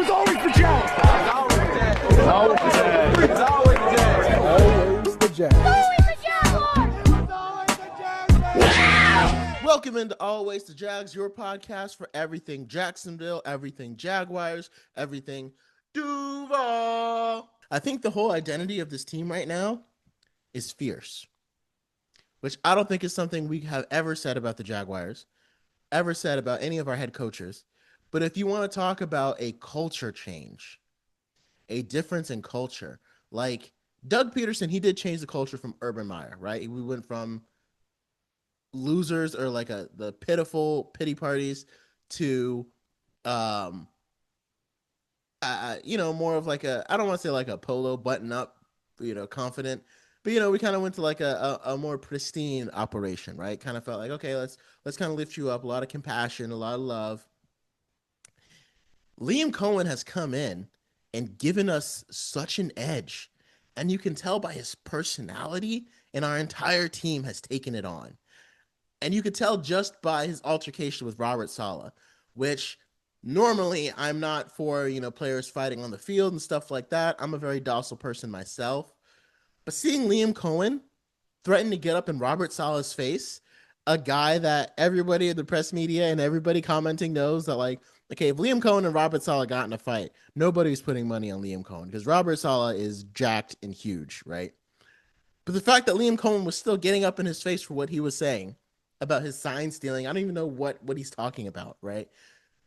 was always the Jags. Always the Jags. It's always the Jags. Always the Jags. Welcome into Always the Jags, your podcast for everything Jacksonville, everything Jaguars, everything Duval. I think the whole identity of this team right now is fierce, which I don't think is something we have ever said about the Jaguars, ever said about any of our head coaches. But if you want to talk about a culture change, a difference in culture, like Doug Peterson, he did change the culture from Urban Meyer, right? We went from losers or like the pitiful pity parties to more of like I don't want to say like a polo button up, confident, but we kind of went to like a more pristine operation, right? Kind of felt like, okay, let's kind of lift you up, a lot of compassion, a lot of love. Liam Coen has come in and given us such an edge, and you can tell by his personality, and our entire team has taken it on. And you could tell just by his altercation with Robert Saleh, which normally I'm not for, players fighting on the field and stuff like that. I'm a very docile person myself. But seeing Liam Coen threaten to get up in Robert Saleh's face, a guy that everybody in the press media and everybody commenting knows that, like, okay, if Liam Coen and Robert Saleh got in a fight, nobody's putting money on Liam Coen because Robert Saleh is jacked and huge, right? But the fact that Liam Coen was still getting up in his face for what he was saying about his sign stealing, I don't even know what he's talking about, right?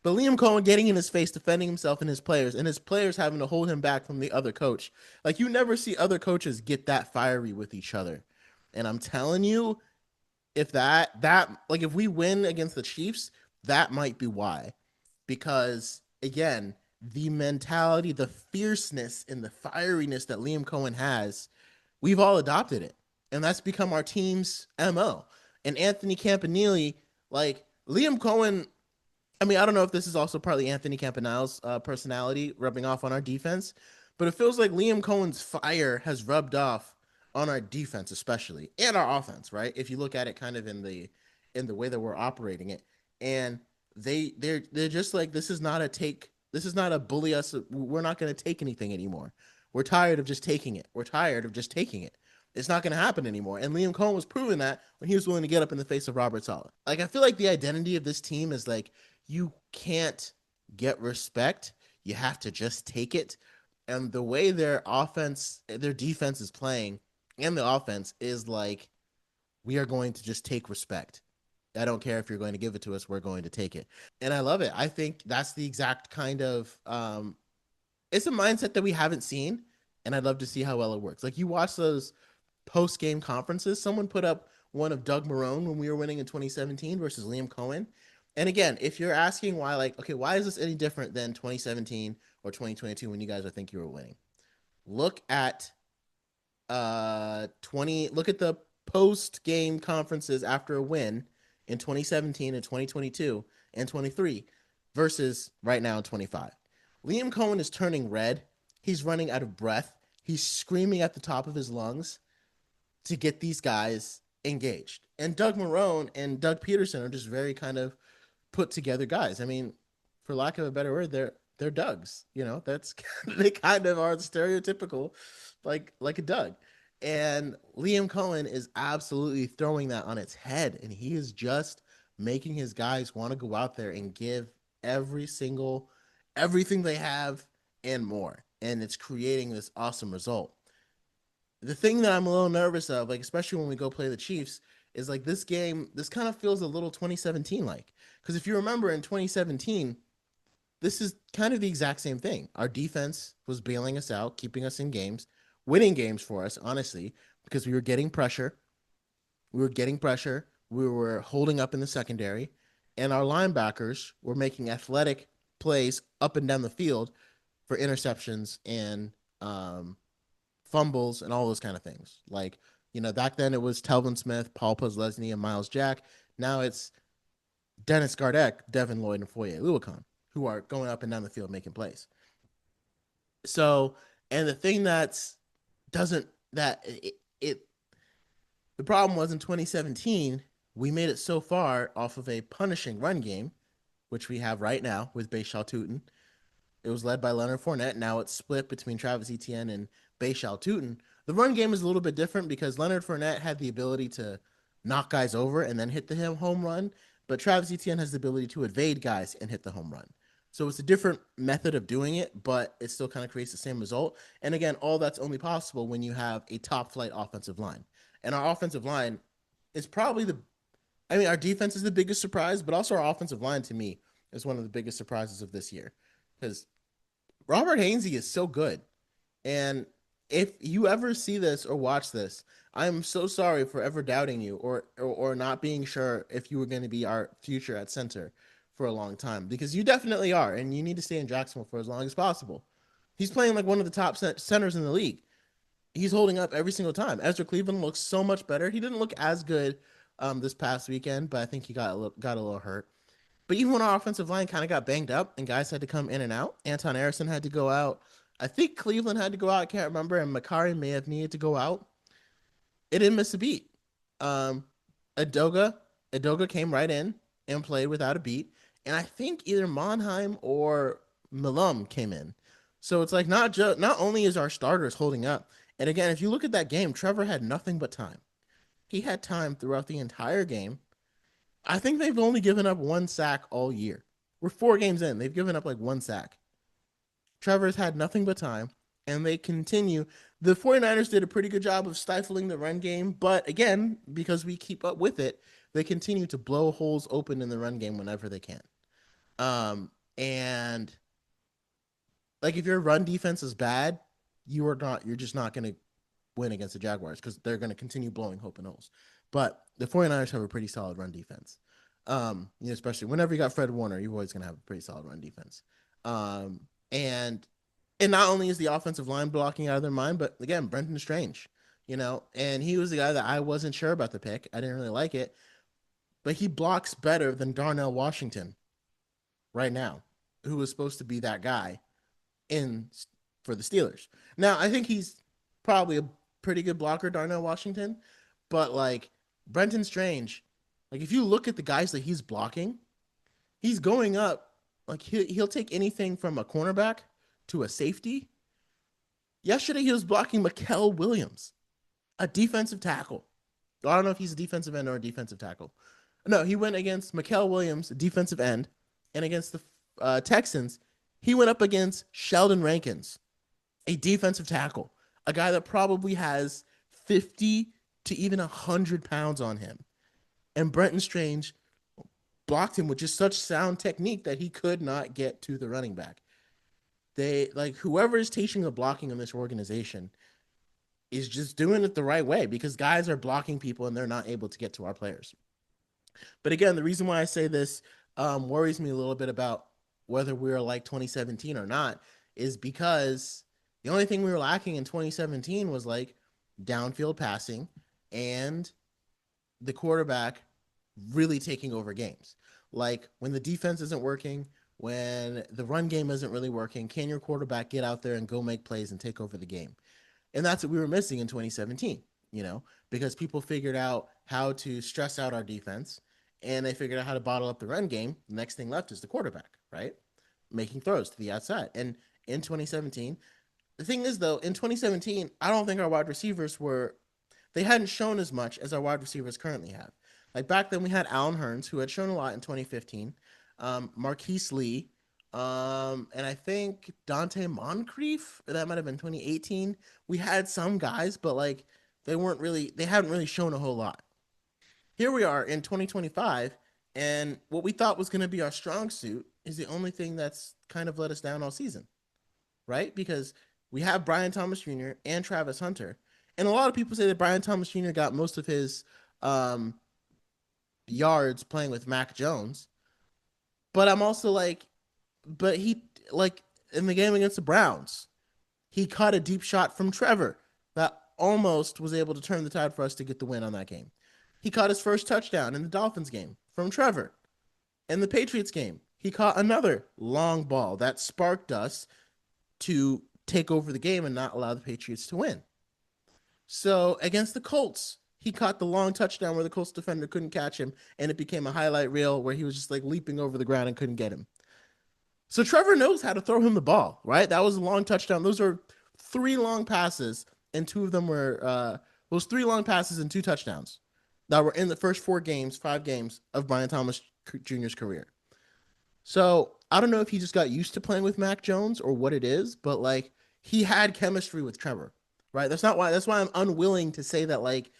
But Liam Coen getting in his face, defending himself and his players having to hold him back from the other coach. Like, you never see other coaches get that fiery with each other. And I'm telling you, if if we win against the Chiefs, that might be why. Because, again, the mentality, the fierceness, and the fieriness that Liam Coen has, we've all adopted it. And that's become our team's MO. And Anthony Campanile, like Liam Coen, I mean, I don't know if this is also partly Anthony Campanile's personality rubbing off on our defense, but it feels like Liam Coen's fire has rubbed off on our defense, especially, and our offense, right? If you look at it kind of in the way that we're operating it, and they're just like, this is not a bully us. We're not going to take anything anymore. We're tired of just taking it. It's not going to happen anymore. And Liam Coen was proving that when he was willing to get up in the face of Robert Saleh. Like, I feel like the identity of this team is like, you can't get respect. You have to just take it. And the way their defense is playing and the offense is like, we are going to just take respect. I don't care if you're going to give it to us. We're going to take it. And I love it. I think that's the exact kind of, it's a mindset that we haven't seen. And I'd love to see how well it works. Like, you watch those post-game conferences, someone put up one of Doug Marrone when we were winning in 2017 versus Liam Coen. And again, if you're asking why, like, okay, why is this any different than 2017 or 2022 when you guys think you were winning? Look at look at the post-game conferences after a win in 2017 and 2022 and 23 versus right now in 25. Liam Coen is turning red. He's running out of breath. He's screaming at the top of his lungs to get these guys engaged. And Doug Marrone and Doug Peterson are just very kind of put together guys. I mean, for lack of a better word, they're Dougs. That's they kind of are the stereotypical like a Doug. And Liam Coen is absolutely throwing that on its head, and he is just making his guys want to go out there and give everything they have and more. And it's creating this awesome result. The thing that I'm a little nervous of, like, especially when we go play the Chiefs, is like this game, this kind of feels a little 2017 like. Because if you remember in 2017, this is kind of the exact same thing. Our defense was bailing us out, keeping us in games, winning games for us, honestly, because we were getting pressure. We were holding up in the secondary, and our linebackers were making athletic plays up and down the field for interceptions and fumbles and all those kind of things. Like, back then it was Telvin Smith, Paul Postlesny, and Miles Jack. Now it's Dennis Gardeck, Devin Lloyd, and Foye Oluokun, who are going up and down the field making plays. So, and the thing the problem was in 2017, we made it so far off of a punishing run game, which we have right now with Bashal Tutin, It was led by Leonard Fournette. Now it's split between Travis Etienne and Baishal Tutin. The run game is a little bit different because Leonard Fournette had the ability to knock guys over and then hit the home run, but Travis Etienne has the ability to evade guys and hit the home run. So it's a different method of doing it, but it still kind of creates the same result. And again, all that's only possible when you have a top flight offensive line. And our offensive line is probably our defense is the biggest surprise, but also our offensive line to me is one of the biggest surprises of this year because Robert Hainsey is so good. And if you ever see this or watch this, I'm so sorry for ever doubting you or not being sure if you were going to be our future at center for a long time, because you definitely are, and you need to stay in Jacksonville for as long as possible. He's playing like one of the top centers in the league. He's holding up every single time. Ezra Cleveland looks so much better. He didn't look as good this past weekend, but I think he got a little hurt. But even when our offensive line kind of got banged up and guys had to come in and out, Anton Harrison had to go out. I think Cleveland had to go out. I can't remember. And Makari may have needed to go out. It didn't miss a beat. Edoga came right in and played without a beat. And I think either Monheim or Malum came in. So it's like not only is our starters holding up. And again, if you look at that game, Trevor had nothing but time. He had time throughout the entire game. I think they've only given up one sack all year. We're 4 games in. They've given up like one sack. Trevor's had nothing but time, and they continue. The 49ers did a pretty good job of stifling the run game, but again, because we keep up with it, they continue to blow holes open in the run game whenever they can. And like if your run defense is bad, you're just not going to win against the Jaguars because they're going to continue blowing open holes. But the 49ers have a pretty solid run defense. Especially whenever you got Fred Warner, you're always going to have a pretty solid run defense. And not only is the offensive line blocking out of their mind, but again, Brenton Strange, and he was the guy that I wasn't sure about the pick. I didn't really like it, but he blocks better than Darnell Washington right now, who was supposed to be that guy for the Steelers. Now, I think he's probably a pretty good blocker, Darnell Washington, but like Brenton Strange, like if you look at the guys that he's blocking, he's going up. Like he'll take anything from a cornerback to a safety. Yesterday he was blocking Mikael Williams, a defensive tackle. I don't know if he's a defensive end or a defensive tackle. No, he went against Mikael Williams, a defensive end, and against the Texans, he went up against Sheldon Rankins, a defensive tackle, a guy that probably has 50 to even 100 pounds on him. And Brenton Strange blocked him with just such sound technique that he could not get to the running back. Whoever is teaching the blocking in this organization is just doing it the right way because guys are blocking people and they're not able to get to our players. But again, the reason why I say this worries me a little bit about whether we are like 2017 or not is because the only thing we were lacking in 2017 was like downfield passing and the quarterback really taking over games. Like when the defense isn't working, when the run game isn't really working, can your quarterback get out there and go make plays and take over the game? And that's what we were missing in 2017, because people figured out how to stress out our defense and they figured out how to bottle up the run game. The next thing left is the quarterback, right? Making throws to the outside. And in 2017, the thing is though, in 2017, I don't think our wide receivers they hadn't shown as much as our wide receivers currently have. Like back then we had Allen Hurns, who had shown a lot in 2015, Marquise Lee, and I think Dante Moncrief, that might have been 2018. We had some guys, but like they hadn't really shown a whole lot. Here we are in 2025, and what we thought was going to be our strong suit is the only thing that's kind of let us down all season, right? Because we have Brian Thomas Jr. and Travis Hunter, and a lot of people say that Brian Thomas Jr. got most of his yards playing with Mac Jones. But I'm also but he, in the game against the Browns, he caught a deep shot from Trevor that almost was able to turn the tide for us to get the win on that game. He caught his first touchdown in the Dolphins game from Trevor. In the Patriots game, he caught another long ball that sparked us to take over the game and not allow the Patriots to win. So against the Colts, he caught the long touchdown where the Colts defender couldn't catch him, and it became a highlight reel where he was just like leaping over the ground and couldn't get him. So Trevor knows how to throw him the ball, right? That was a long touchdown. Those are 3 long passes, and 2 of them were those 3 long passes and 2 touchdowns that were in the first 4 games, 5 games of Brian Thomas Jr.'s career. So I don't know if he just got used to playing with Mac Jones or what it is, but like he had chemistry with Trevor, right? That's why I'm unwilling to say that like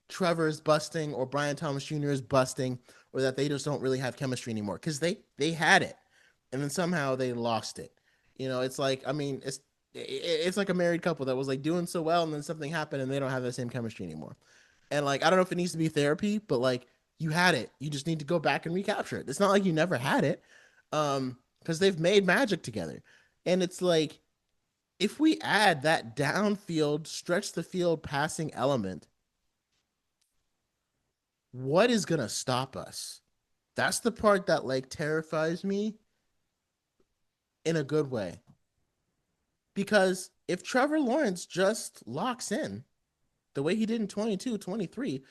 Trevor is busting or Brian Thomas Jr. is busting or that they just don't really have chemistry anymore because they had it and then somehow they lost it. It's like it's like a married couple that was like doing so well and then something happened and they don't have the same chemistry anymore. And like I don't know if it needs to be therapy, but like you had it. You just need to go back and recapture it. It's not like you never had it. Because they've made magic together. And it's like if we add that downfield, stretch the field passing element, what is gonna stop us? That's the part that like terrifies me in a good way. Because if Trevor Lawrence just locks in the way he did in 22, 23,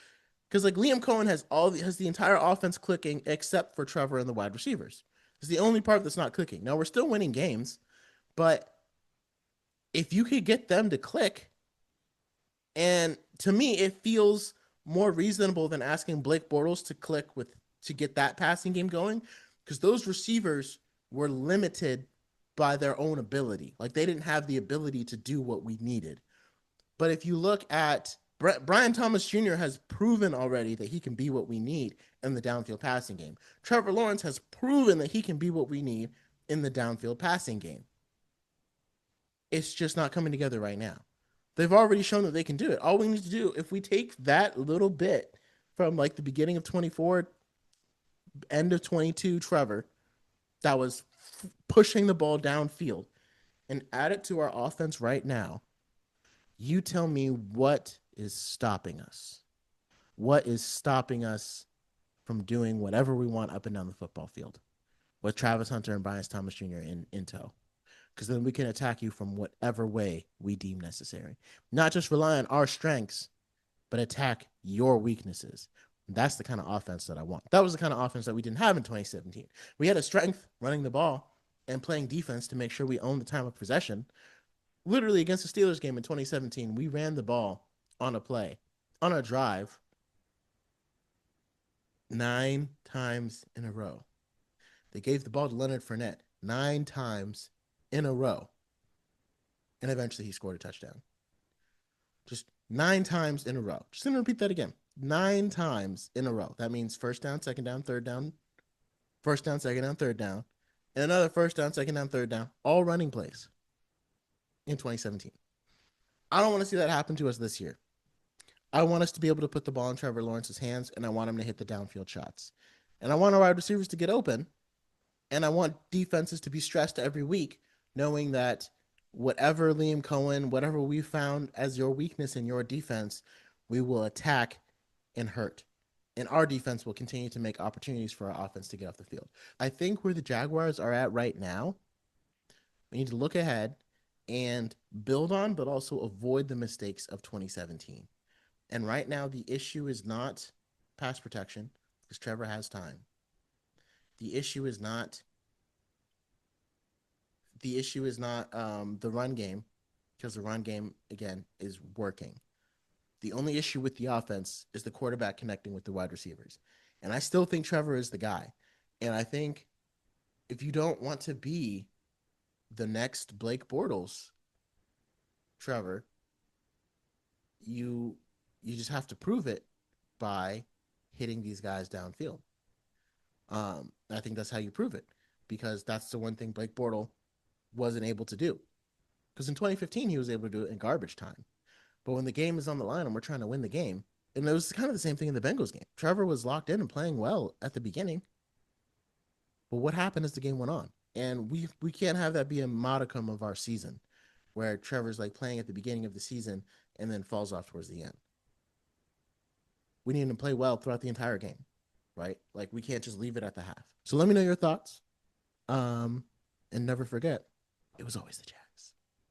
because like Liam Coen has the entire offense clicking except for Trevor and the wide receivers. It's the only part that's not clicking. Now we're still winning games, but if you could get them to click, and to me, it feels more reasonable than asking Blake Bortles to click to get that passing game going, because those receivers were limited by their own ability. Like they didn't have the ability to do what we needed. But if you look at Brian Thomas Jr. has proven already that he can be what we need in the downfield passing game. Trevor Lawrence has proven that he can be what we need in the downfield passing game. It's just not coming together right now. They've already shown that they can do it. All we need to do, if we take that little bit from like the beginning of 24, end of 22, Trevor, that was pushing the ball downfield, and add it to our offense right now, you tell me what is stopping us. What is stopping us from doing whatever we want up and down the football field with Travis Hunter and Brian Thomas Jr. in tow? Because then we can attack you from whatever way we deem necessary. Not just rely on our strengths, but attack your weaknesses. That's the kind of offense that I want. That was the kind of offense that we didn't have in 2017. We had a strength running the ball and playing defense to make sure we owned the time of possession. Literally against the Steelers game in 2017, we ran the ball on a play, on a drive, 9 times in a row. They gave the ball to Leonard Fournette 9 times in a row. And eventually he scored a touchdown. Just 9 times in a row. Just going to repeat that again. 9 times in a row. That means first down, second down, third down, first down, second down, third down, and another first down, second down, third down, all running plays in 2017. I don't want to see that happen to us this year. I want us to be able to put the ball in Trevor Lawrence's hands, and I want him to hit the downfield shots. And I want our wide receivers to get open, and I want defenses to be stressed every week, knowing that whatever Liam Coen, whatever we found as your weakness in your defense, we will attack and hurt. And our defense will continue to make opportunities for our offense to get off the field. I think where the Jaguars are at right now, we need to look ahead and build on, but also avoid the mistakes of 2017. And right now, the issue is not pass protection, because Trevor has time. The issue is not the run game, because the run game, again, is working. The only issue with the offense is the quarterback connecting with the wide receivers. And I still think Trevor is the guy. And I think if you don't want to be the next Blake Bortles, Trevor, you just have to prove it by hitting these guys downfield. I think that's how you prove it, because that's the one thing Blake Bortles wasn't able to do. Because in 2015, he was able to do it in garbage time. But when the game is on the line and we're trying to win the game, and it was kind of the same thing in the Bengals game. Trevor was locked in and playing well at the beginning. But what happened as the game went on? And we can't have that be a modicum of our season, where Trevor's like playing at the beginning of the season and then falls off towards the end. We need him to play well throughout the entire game, right? Like we can't just leave it at the half. So let me know your thoughts. And never forget, it was always the Jags.